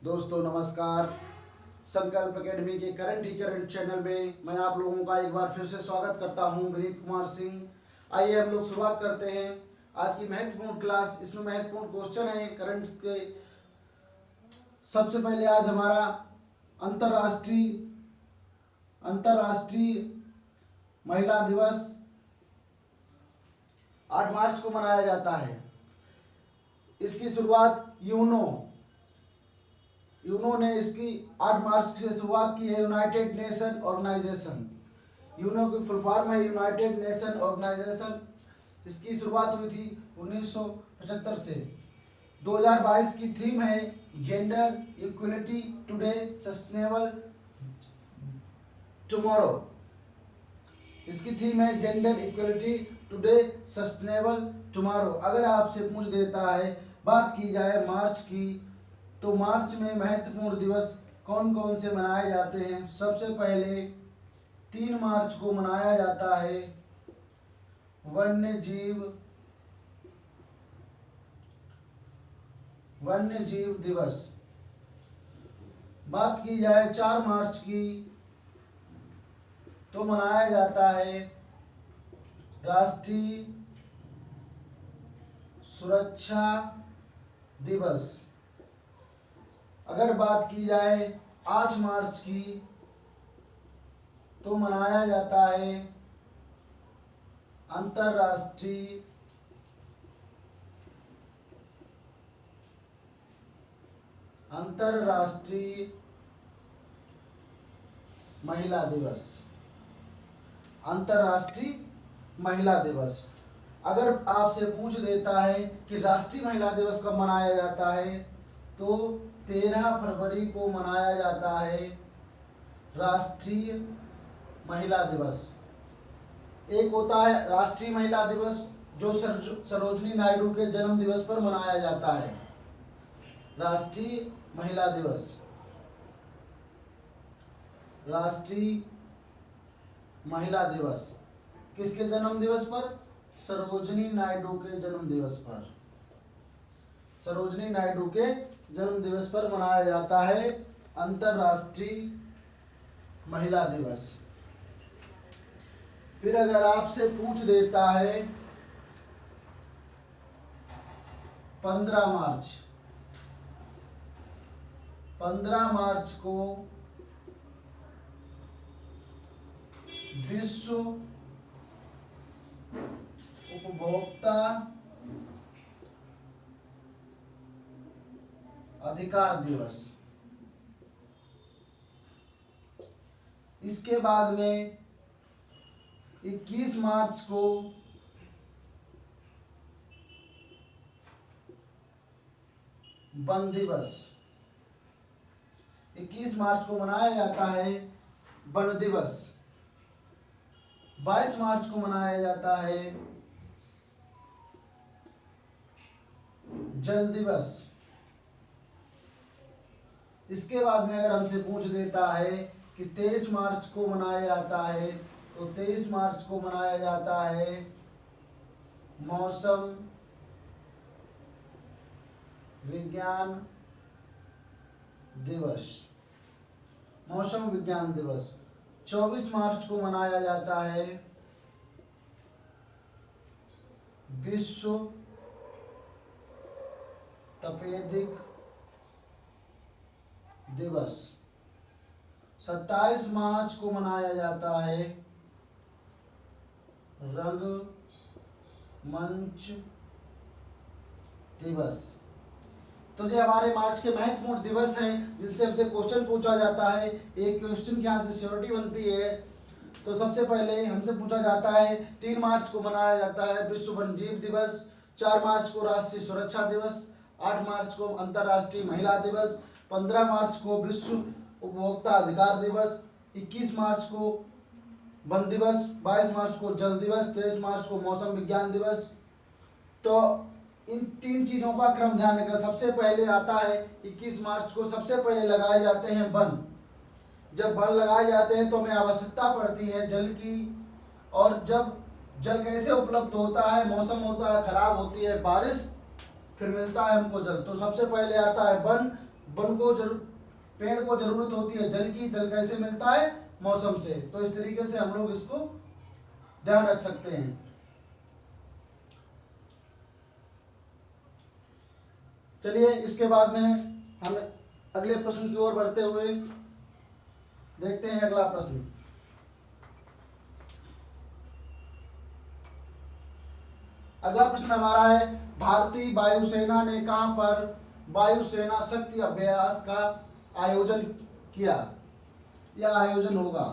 दोस्तों नमस्कार। संकल्प एकेडमी के करंट ही करंट चैनल में मैं आप लोगों का एक बार फिर से स्वागत करता हूं, विनीत कुमार सिंह। आइए हम लोग शुरुआत करते हैं आज की महत्वपूर्ण क्लास। इसमें महत्वपूर्ण क्वेश्चन है करंट के। सबसे पहले आज हमारा अंतर्राष्ट्रीय अंतर्राष्ट्रीय महिला दिवस 8 मार्च को मनाया जाता है। इसकी शुरुआत यूनो ने इसकी 8 मार्च से शुरुआत की है। यूनाइटेड नेशन ऑर्गेनाइजेशन, यूनो की फुल फॉर्म है यूनाइटेड नेशन ऑर्गेनाइजेशन। इसकी शुरुआत हुई थी 1975 से। 2022 की थीम है gender equality today sustainable tomorrow. इसकी थीम है gender equality today sustainable tomorrow. अगर आपसे पूछ देता है, बात की जाए मार्च की, तो मार्च में महत्वपूर्ण दिवस कौन कौन से मनाए जाते हैं। सबसे पहले 3 मार्च को मनाया जाता है वन्य जीव दिवस। बात की जाए 4 मार्च की, तो मनाया जाता है राष्ट्रीय सुरक्षा दिवस। अगर बात की जाए 8 मार्च की, तो मनाया जाता है अंतर्राष्ट्रीय महिला दिवस। अंतर्राष्ट्रीय महिला दिवस। अगर आपसे पूछ देता है कि राष्ट्रीय महिला दिवस कब मनाया जाता है, तो 13 फरवरी को मनाया जाता है राष्ट्रीय महिला दिवस। एक होता है राष्ट्रीय महिला दिवस जो सरोजनी नायडू के जन्म दिवस पर मनाया जाता है। राष्ट्रीय महिला दिवस, राष्ट्रीय महिला दिवस किसके जन्म दिवस पर? सरोजनी नायडू के जन्म दिवस पर। सरोजनी नायडू के जन्म दिवस पर मनाया जाता है अंतर्राष्ट्रीय महिला दिवस। फिर अगर आपसे पूछ देता है 15 मार्च को विश्व उपभोक्ता अधिकार दिवस। इसके बाद में 21 मार्च को वन दिवस। 21 मार्च को मनाया जाता है वन दिवस। 22 मार्च को मनाया जाता है जल दिवस। इसके बाद में अगर हमसे पूछ देता है कि 23 मार्च को मनाया जाता है, तो 23 मार्च को मनाया जाता है मौसम विज्ञान दिवस। मौसम विज्ञान दिवस। 24 मार्च को मनाया जाता है विश्व तपेदिक दिवस। 27 मार्च को मनाया जाता है रंग मंच दिवस। तो ये हमारे मार्च के महत्वपूर्ण दिवस हैं जिनसे हमसे क्वेश्चन पूछा जाता है। एक क्वेश्चन के यहाँ से श्योरिटी बनती है। तो सबसे पहले हमसे पूछा जाता है 3 मार्च को मनाया जाता है विश्व वन्यजीव दिवस, 4 मार्च को राष्ट्रीय सुरक्षा दिवस, 8 मार्च को अंतर्राष्ट्रीय महिला दिवस, 15 मार्च को विश्व उपभोक्ता अधिकार दिवस, 21 मार्च को वन दिवस, 22 मार्च को जल दिवस, 23 मार्च को मौसम विज्ञान दिवस। तो इन 3 चीज़ों का क्रम ध्यान रखना। सबसे पहले आता है 21 मार्च को सबसे पहले लगाए जाते हैं वन। जब वन लगाए जाते हैं तो हमें आवश्यकता पड़ती है जल की, और जब जल कैसे उपलब्ध होता है, मौसम होता है खराब, होती है बारिश, फिर मिलता है हमको जल। तो सबसे पहले आता है वन। वन को पेड़ को जरूरत होती है जल की, जल कैसे मिलता है? मौसम से। तो इस तरीके से हम लोग इसको ध्यान रख सकते हैं। चलिए इसके बाद में हम अगले प्रश्न की ओर बढ़ते हुए देखते हैं अगला प्रश्न। अगला प्रश्न हमारा है, भारतीय वायुसेना ने कहां पर वायुसेना शक्ति अभ्यास का आयोजन किया या आयोजन होगा?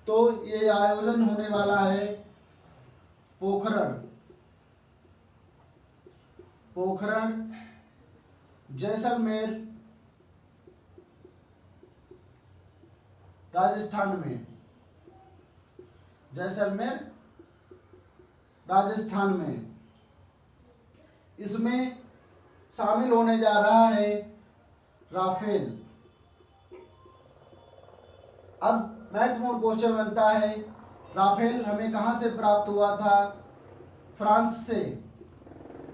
तो ये आयोजन होने वाला है पोखरण जैसलमेर राजस्थान में। जैसलमेर राजस्थान में इसमें शामिल होने जा रहा है राफेल। अब महत्वपूर्ण क्वेश्चन बनता है, राफेल हमें कहां से प्राप्त हुआ था? फ्रांस से।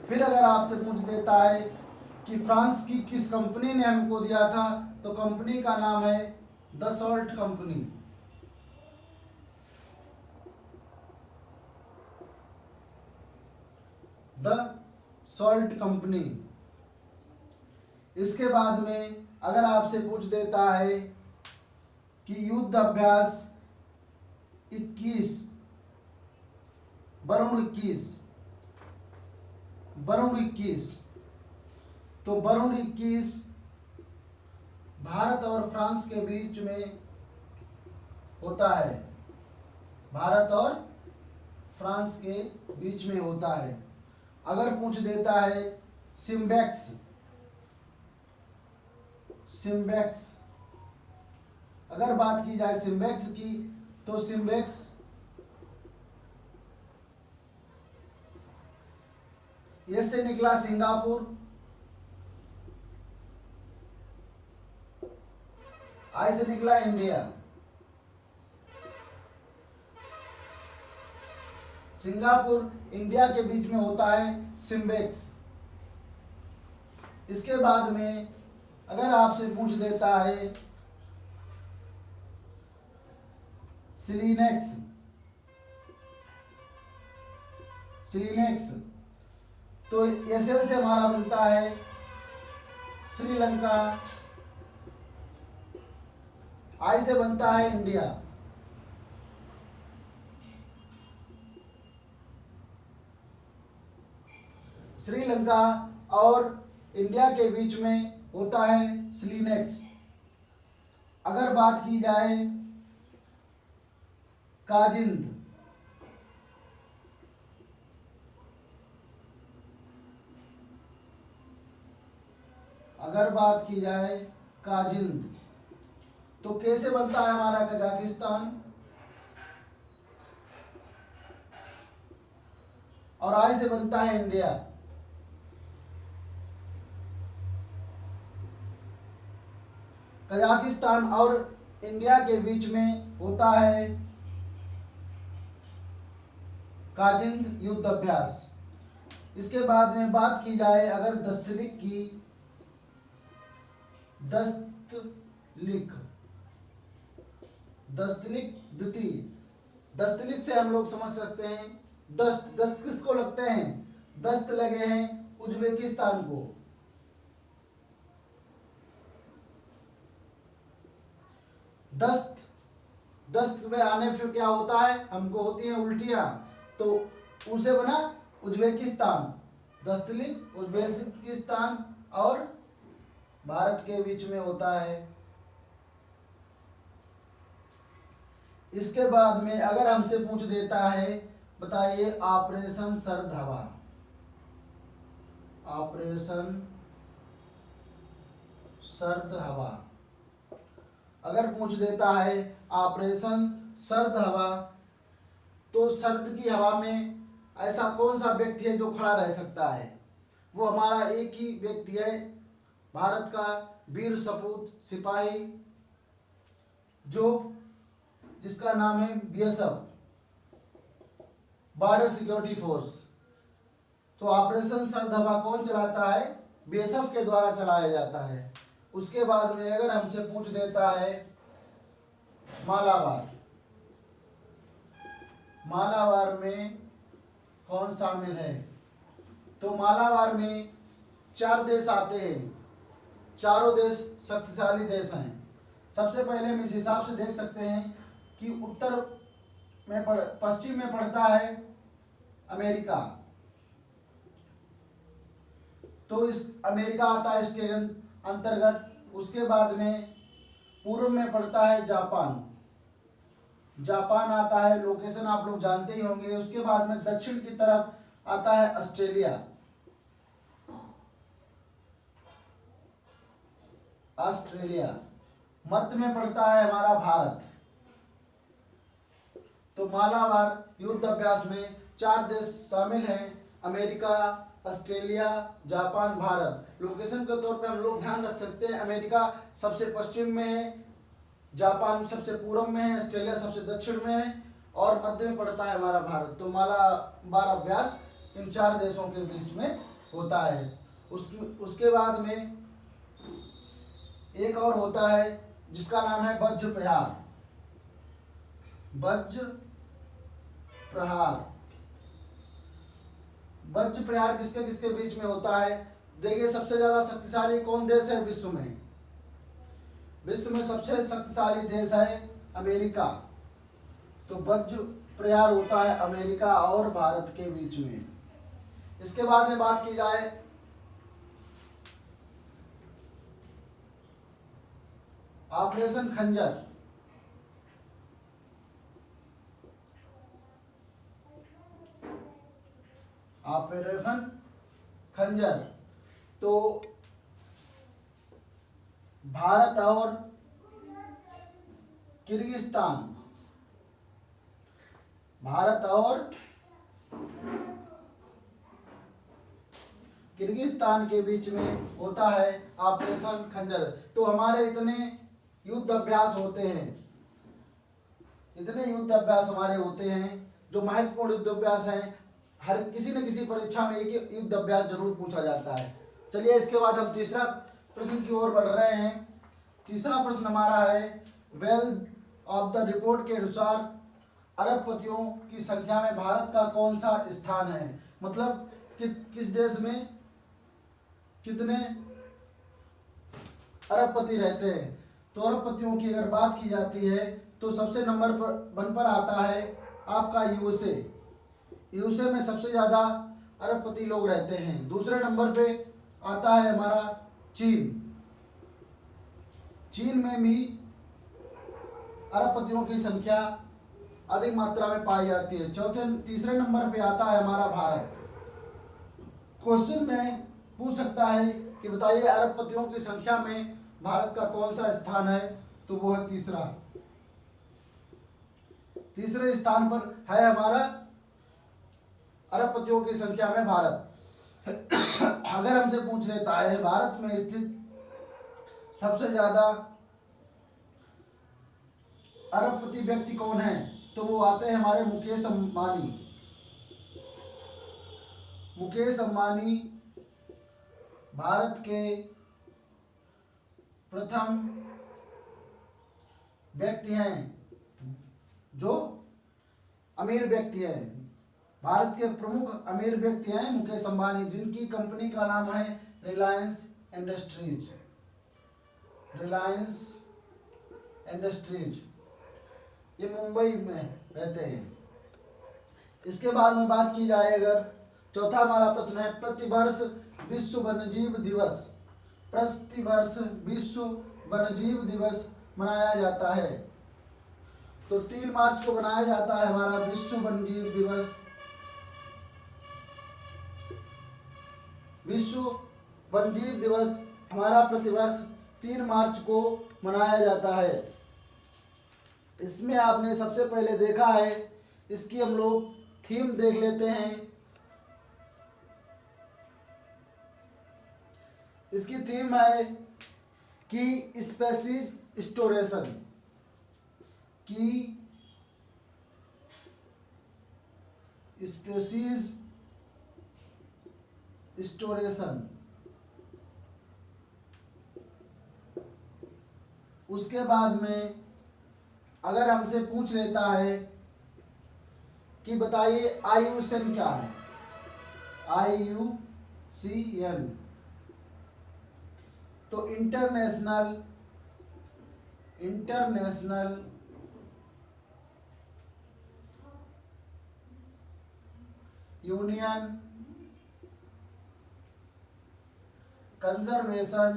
फिर अगर आपसे पूछ देता है कि फ्रांस की किस कंपनी ने हमको दिया था, तो कंपनी का नाम है दसॉल्ट कंपनी। Dassault company. इसके बाद में अगर आपसे पूछ देता है कि युद्ध अभ्यास 21 वरुण 21, तो वरुण 21 भारत और फ्रांस के बीच में होता है। भारत और फ्रांस के बीच में होता है। अगर पूछ देता है सिम्बेक्स, अगर बात की जाए सिम्बेक्स की, तो सिम्बेक्स ये से निकला सिंगापुर, आई से निकला इंडिया। सिंगापुर इंडिया के बीच में होता है सिम्बेक्स। इसके बाद में अगर आपसे पूछ देता है सिलीनेक्स, तो एसएल से हमारा बनता है श्रीलंका, आई से बनता है इंडिया। श्रीलंका और इंडिया के बीच में होता है सिलीनेक्स। अगर बात की जाए काजिंद, तो कैसे बनता है हमारा कजाकिस्तान, और आई से बनता है इंडिया। कजाकिस्तान और इंडिया के बीच में होता है काजिंद युद्ध अभ्यास। इसके बाद में बात की जाए अगर दस्तलिक की, दस्तलिक द्वितीय, दस्तलिक से हम लोग समझ सकते हैं दस्त किसको लगते हैं? दस्त लगे हैं उज्बेकिस्तान को। दस्त में आने फिर क्या होता है? हमको होती हैं उल्टियां, तो उसे बना उज्बेकिस्तान। दस्तलिक उज्बेकिस्तान और भारत के बीच में होता है। इसके बाद में अगर हमसे पूछ देता है, बताइए ऑपरेशन सर्द हवा, अगर पूछ देता है ऑपरेशन सर्द हवा, तो सर्द की हवा में ऐसा कौन सा व्यक्ति है जो खड़ा रह सकता है? वो हमारा एक ही व्यक्ति है, भारत का वीर सपूत सिपाही, जिसका नाम है बीएसएफ, बॉर्डर सिक्योरिटी फोर्स। तो ऑपरेशन सर्द हवा कौन चलाता है? बीएसएफ के द्वारा चलाया जाता है। उसके बाद में अगर हमसे पूछ देता है मालाबार, मालाबार में कौन शामिल है, तो मालाबार में 4 देश आते हैं। चारों देश शक्तिशाली देश हैं। सबसे पहले हम इस हिसाब से देख सकते हैं कि पश्चिम में पड़ता है अमेरिका, तो इस अमेरिका आता है इसके अंतर्गत। उसके बाद में पूर्व में पड़ता है जापान, जापान आता है, लोकेशन आप लोग जानते ही होंगे। उसके बाद में दक्षिण की तरफ आता है ऑस्ट्रेलिया, ऑस्ट्रेलिया। मध्य में पड़ता है हमारा भारत। तो मालाबार युद्ध अभ्यास में 4 देश शामिल हैं, America, Australia, Japan, Bharat. Location के तौर पे हम लोग ध्यान रख सकते हैं, अमेरिका सबसे पश्चिम में है, जापान सबसे पूर्व में है, ऑस्ट्रेलिया सबसे दक्षिण में है और मध्य में पड़ता है हमारा भारत। तो मालाबार अभ्यास इन 4 देशों के बीच में होता है। उसके बाद में एक और होता है जिसका नाम है वज्र प्रहार, वज्र प्रहार। वज्र प्रहार किसके किसके बीच में होता है? देखिए, सबसे ज्यादा शक्तिशाली कौन देश है विश्व में? विश्व में सबसे शक्तिशाली देश है अमेरिका। तो वज्र प्रहार होता है अमेरिका और भारत के बीच में। इसके बाद में बात की जाए ऑपरेशन खंजर। ऑपरेशन खंजर तो भारत और किर्गिस्तान, भारत और किर्गिस्तान के बीच में होता है ऑपरेशन खंजर। तो हमारे इतने युद्ध अभ्यास होते हैं, इतने युद्ध अभ्यास हमारे होते हैं जो महत्वपूर्ण युद्ध अभ्यास हैं। हर किसी न किसी परीक्षा में एक युद्ध अभ्यास जरूर पूछा जाता है। चलिए, इसके बाद हम तीसरा प्रश्न की ओर बढ़ रहे हैं। तीसरा प्रश्न हमारा है, वेल ऑफ द रिपोर्ट के अनुसार अरबपतियों की संख्या में भारत का कौन सा स्थान है? मतलब किस देश में कितने अरबपति रहते हैं? तो अरबपतियों की अगर बात की जाती है तो सबसे नंबर पर 1 पर आता है आपका यूएसए। यूएसए में सबसे ज़्यादा अरबपति लोग रहते हैं। दूसरे नंबर पे आता है हमारा चीन। चीन में भी अरबपतियों की संख्या अधिक मात्रा में पाई जाती है। तीसरे नंबर पे आता है हमारा भारत। क्वेश्चन में पूछ सकता है कि बताइए अरबपतियों की संख्या में भारत का कौन सा स्थान है? तो वो है तीसरे स्थान पर है हमारा अरबपतियों की संख्या में भारत। अगर हमसे पूछ लेता है भारत में स्थित सबसे ज्यादा अरबपति व्यक्ति कौन है, तो वो आते हैं हमारे मुकेश अंबानी। मुकेश अंबानी भारत के प्रथम व्यक्ति हैं जो अमीर व्यक्ति हैं। भारत के प्रमुख अमीर व्यक्ति हैं मुकेश अंबानी, जिनकी कंपनी का नाम है रिलायंस इंडस्ट्रीज। रिलायंस इंडस्ट्रीज, ये मुंबई में रहते हैं। इसके बाद में बात की जाए अगर, चौथा हमारा प्रश्न है, प्रतिवर्ष विश्व वन्यजीव दिवस, प्रतिवर्ष विश्व वन्यजीव दिवस मनाया जाता है। तो 3 मार्च को मनाया जाता है हमारा विश्व वन्यजीव दिवस। विश्व वन्यजीव दिवस हमारा प्रतिवर्ष 3 मार्च को मनाया जाता है। इसमें आपने सबसे पहले देखा है, इसकी हम लोग थीम देख लेते हैं। इसकी थीम है कि स्पेसीज स्टोरेशन, की स्पेसीज स्टोरेशन। उसके बाद में अगर हमसे पूछ लेता है कि बताइए IUCN क्या है, IUCN, तो international union conservation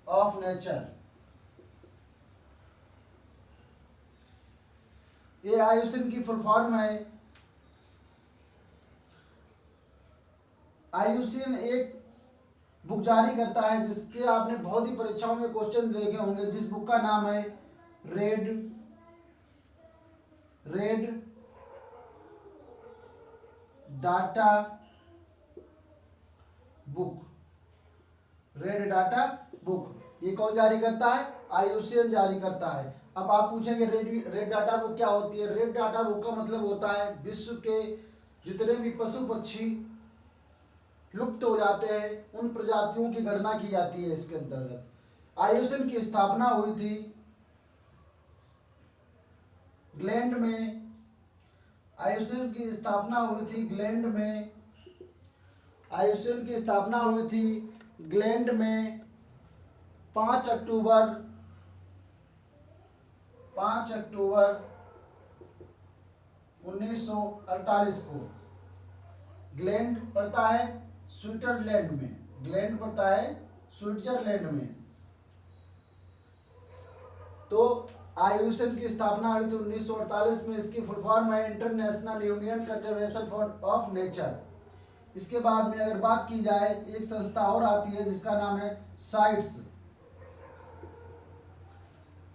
of nature, ये IUCN की फुल फॉर्म है। IUCN एक बुक जारी करता है जिसके आपने बहुत ही परीक्षाओं में क्वेश्चन देखे होंगे, जिस बुक का नाम है रेड डाटा बुक। ये कौन जारी करता है? IUCN जारी करता है। अब आप पूछेंगे रेड डाटा बुक क्या होती है? रेड डाटा बुक का मतलब होता है विश्व के जितने भी पशु पक्षी लुप्त हो जाते हैं उन प्रजातियों की गणना की जाती है इसके अंतर्गत। IUCN की स्थापना हुई थी ग्लैंड में, IUCN की स्थापना हुई थी ग्लैंड में, IUCN की स्थापना हुई थी ग्लैंड में 5 अक्टूबर 1948 को। ग्लैंड पड़ता है स्विट्जरलैंड में, तो IUCN की स्थापना हुई थी 1948 में। इसकी फुल फॉर्म है international union conservation of nature. इसके बाद में अगर बात की जाए, एक संस्था और आती है जिसका नाम है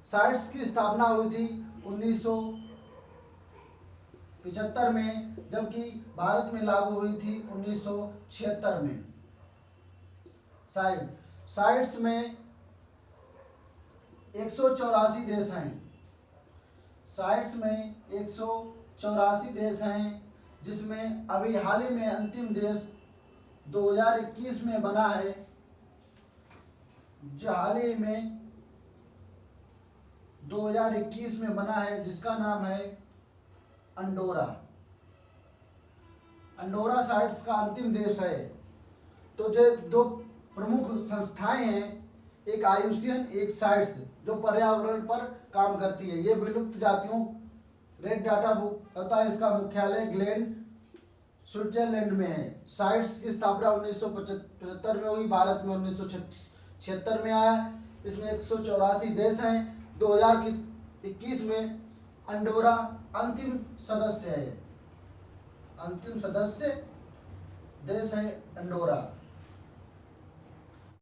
साइट्स की स्थापना हुई थी 1975 में, जबकि भारत में लागू हुई थी 1976 में। साइट्स में 184 देश हैं, साइट्स में 184 देश हैं, जिसमें अभी हाल ही में अंतिम देश 2021 में बना है, जो हाल ही में 2021 में बना है, जिसका नाम है अंडोरा साइट्स का अंतिम देश है। तो जो दो प्रमुख संस्थाएं हैं, एक IUCN, एक साइट्स, जो पर्यावरण पर काम करती है। ये विलुप्त जातियों रेड डाटा बुक होता है, इसका मुख्यालय ग्लैंड स्विट्जरलैंड में है। साइट्स की स्थापना 1975 में हुई, भारत में 1976 में आया। इसमें 184 देश हैं। 2021 में अंडोरा अंतिम सदस्य देश है अंडोरा।